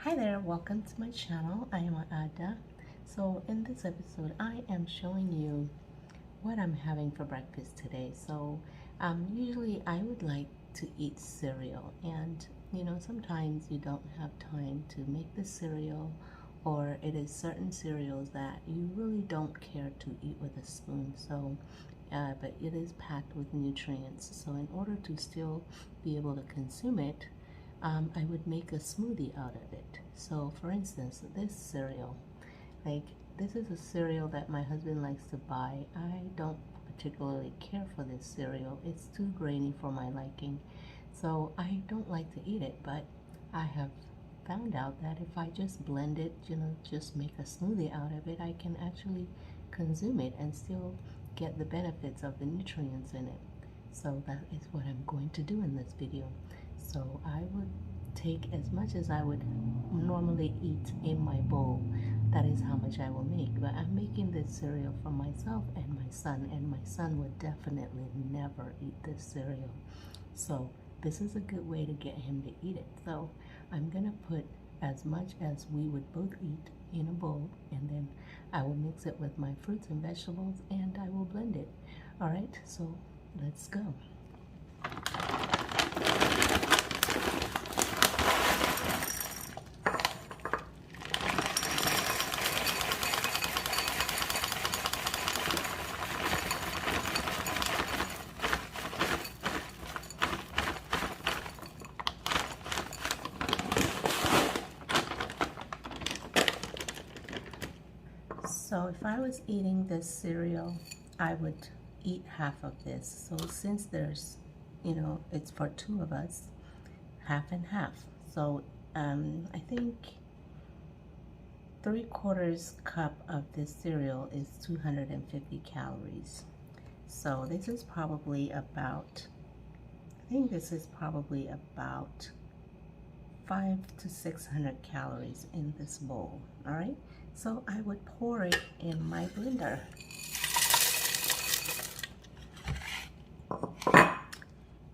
Hi there, welcome to my channel. I am Ada. So in this episode I am showing you what I'm having for breakfast today. So usually I would like to eat cereal, and sometimes you don't have time to make the cereal, or it is certain cereals that you really don't care to eat with a spoon. So but it is packed with nutrients, so in order to still be able to consume it, I would make a smoothie out of it. So for instance, this cereal, this is a cereal that my husband likes to buy. I don't particularly care for this cereal. It's too grainy for my liking, so I don't like to eat it. But I have found out that if I just blend it, just make a smoothie out of it, I can actually consume it and still get the benefits of the nutrients in it. So that is what I'm going to do in this video. So I would take as much as I would normally eat in my bowl. That is how much I will make. But I'm making this cereal for myself and my son would definitely never eat this cereal. So this is a good way to get him to eat it. So I'm gonna put as much as we would both eat in a bowl, and then I will mix it with my fruits and vegetables, and I will blend it. All right, so let's go. So if I was eating this cereal, I would eat half of this. So since there's, it's for two of us, half and half. So I think 3/4 cup of this cereal is 250 calories. So this is probably about, I think this is probably about 500 to 600 calories in this bowl. All right, so I would pour it in my blender.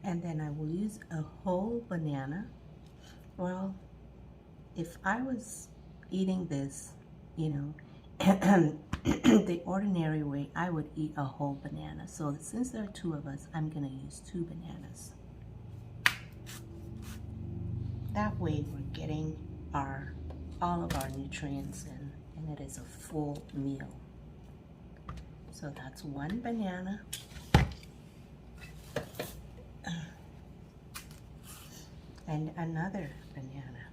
And then I will use a whole banana. Well, if I was eating this, the ordinary way, I would eat a whole banana. So since there are two of us, I'm gonna use 2 bananas. That way we're getting all of our nutrients in, and it is a full meal. So that's 1 banana. And another banana.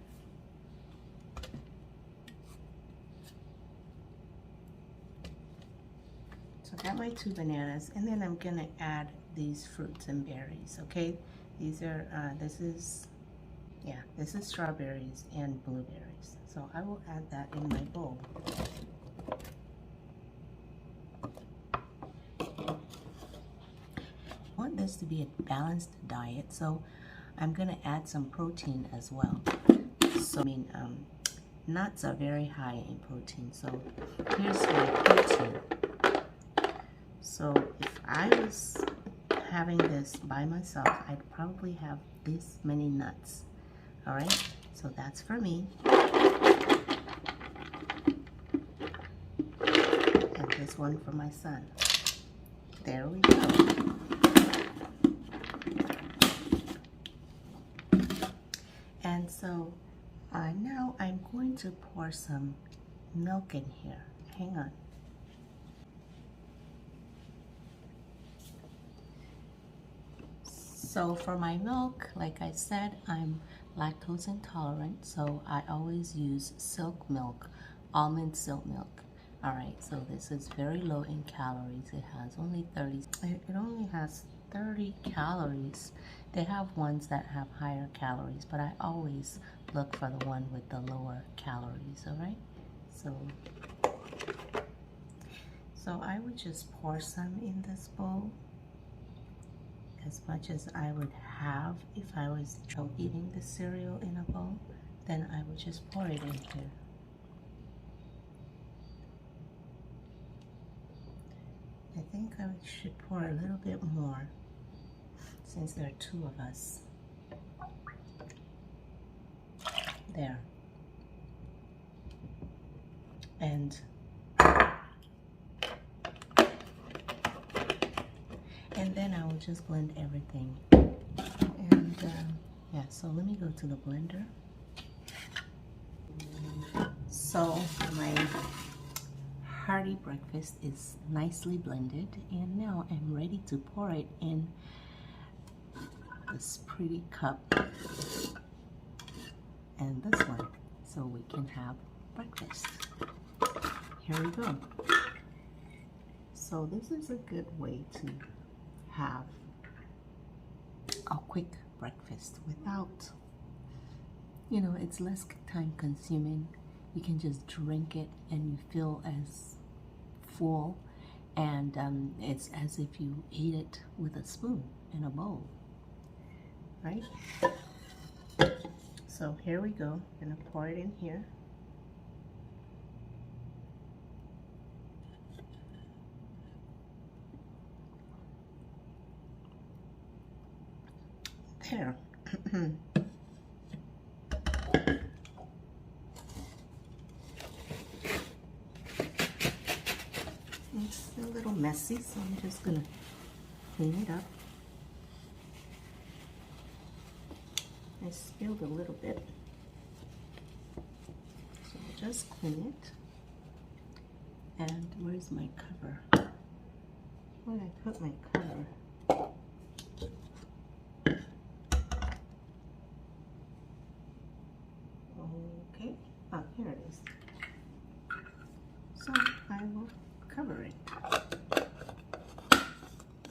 So I got my 2 bananas, and then I'm gonna add these fruits and berries, okay? These are, this is strawberries and blueberries. So I will add that in my bowl. I want this to be a balanced diet, so I'm gonna add some protein as well. So nuts are very high in protein, so here's my protein. So if I was having this by myself, I'd probably have this many nuts. All right, so that's for me. And this one for my son. There we go. And so now I'm going to pour some milk in here. Hang on. So for my milk, like I said, I'm lactose intolerant, so I always use silk milk, almond silk milk. All right, so this is very low in calories. It has only 30. It only has 30 calories. They have ones that have higher calories, but I always look for the one with the lower calories. All right, so I would just pour some in this bowl, as much as I would have if I was eating the cereal in a bowl. Then I would just pour it in here. I think I should pour a little bit more since there are 2 of us. There. And then I will just blend everything. And yeah, so let me go to the blender. So my hearty breakfast is nicely blended, and now I'm ready to pour it in this pretty cup and this one, so we can have breakfast. Here we go. So this is a good way to have a quick breakfast without, you know, it's less time consuming. You can just drink it and you feel as full, and it's as if you ate it with a spoon in a bowl, right? So here we go. I'm gonna pour it in here. There. It's a little messy, so I'm just gonna clean it up. I spilled a little bit, so I'll just clean it. And where's my cover? Where did I put my cover? Okay, oh, here it is. So I will cover it.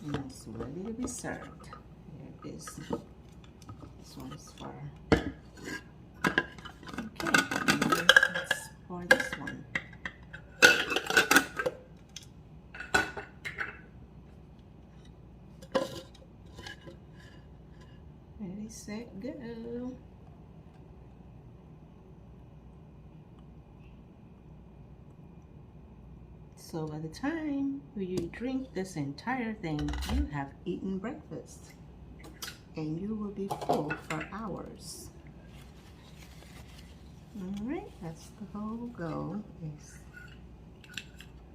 And it's ready to be served. Here it is. This one's for. Okay, and then let's pour this one. Ready, set, go. So by the time you drink this entire thing, you have eaten breakfast. And you will be full for hours. Alright, that's the whole goal.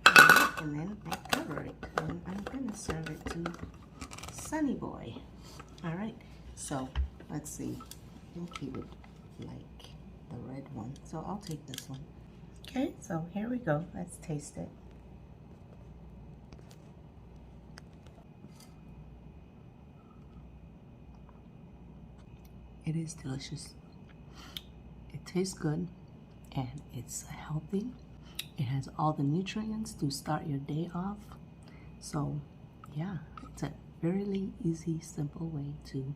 And then I cover it. And I'm gonna serve it to Sunny Boy. Alright, so let's see. I think he would like the red one. So I'll take this one. Okay, so here we go. Let's taste it. It is delicious. It tastes good, and it's healthy. It has all the nutrients to start your day off. So yeah, it's a really easy, simple way to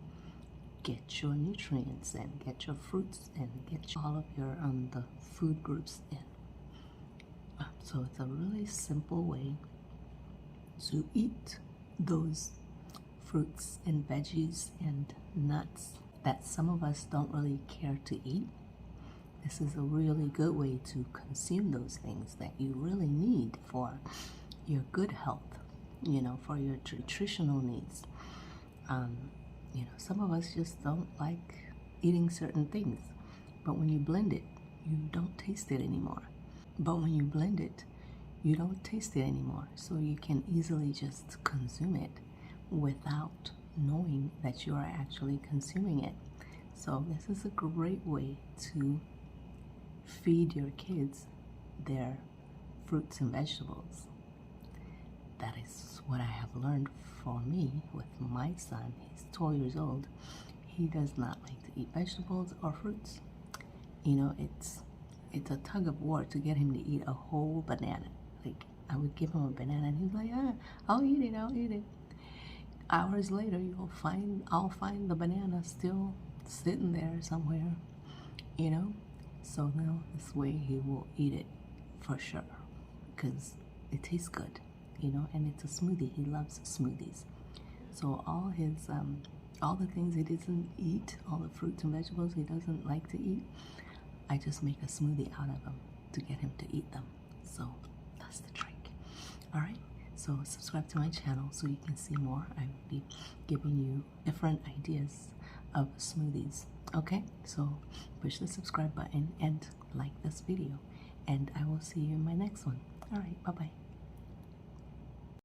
get your nutrients and get your fruits and get all of your the food groups in. So it's a really simple way to eat those fruits and veggies and nuts that some of us don't really care to eat. This is a really good way to consume those things that you really need for your good health, you know, for your nutritional needs. You know, some of us just don't like eating certain things, but when you blend it, you don't taste it anymore. But when you blend it, you don't taste it anymore. So you can easily just consume it without knowing that you are actually consuming it. So this is a great way to feed your kids their fruits and vegetables. That is what I have learned for me with my son. He's 12 years old. He does not like to eat vegetables or fruits. You know, it's a tug of war to get him to eat a whole banana. Like, I would give him a banana and he's like, I'll eat it. Hours later, I'll find the banana still sitting there somewhere, you know. So now this way he will eat it for sure, because it tastes good, you know, and it's a smoothie. He loves smoothies. So all his all the things he doesn't eat, all the fruits and vegetables he doesn't like to eat, I just make a smoothie out of them to get him to eat them. So that's the trick. All right. So subscribe to my channel so you can see more. I will be giving you different ideas of smoothies. Okay, so push the subscribe button and like this video. and I will see you in my next one. All right, bye-bye.